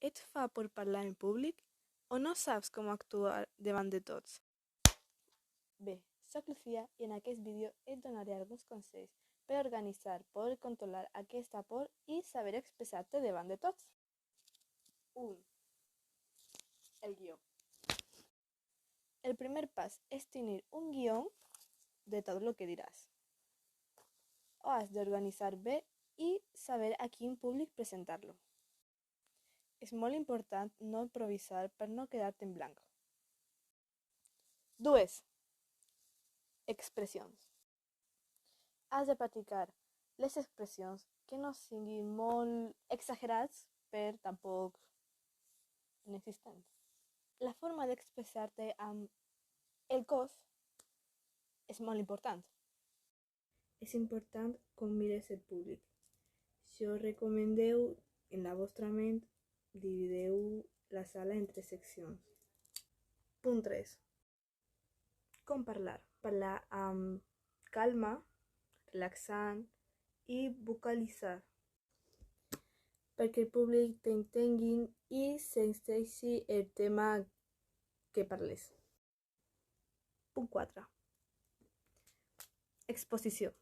Et fa por parlar en públic o no saps com actuar davant de tots? Bé, soc Lucía i en aquest vídeo et donaré alguns consells per organitzar, poder controlar aquesta por i saber expressar-te davant de tots. 1. El guió. El primer pas és tenir un guió de tot el que diràs. Ho has d'organitzar bé i saber a quin públic presentar-lo. És molt important no improvisar per no quedar-te en blanc. 2. Expressions. Has de practicar les expressions que no siguin molt exagerats, però tampoc inexistents. La forma d'expressar-te amb el cos és molt important. És important com mires el públic. Si us recomendeu en la vostra ment, divideu la sala en 3 seccions. Punt 3. Com parlar? Parlar amb calma, relaxant i vocalitzar perquè el públic t'entengui i senteixi el tema que parles. Punt 4. Exposició.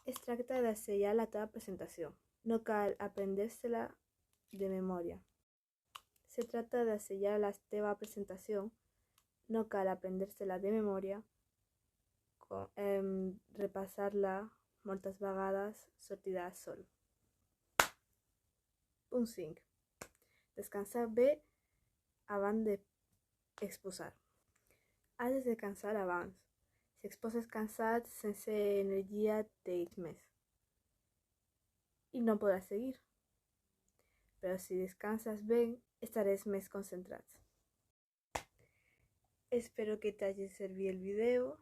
Es tracta d'assajar la teva presentació. No cal aprendre-se-la de memòria. Se tracta d'assajar la teva presentació. No cal aprendre-se-la de memòria. Repassar-la moltes vegades sortirà sol. Punt 5. Descansar bé abans d'exposar. Has de descansar abans. Si exposes cansat, sense energia, t'eix més. I no podràs seguir. Però si descanses bé, estaràs més concentrat. Espero que t'hagi servit el vídeo.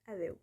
Adeu.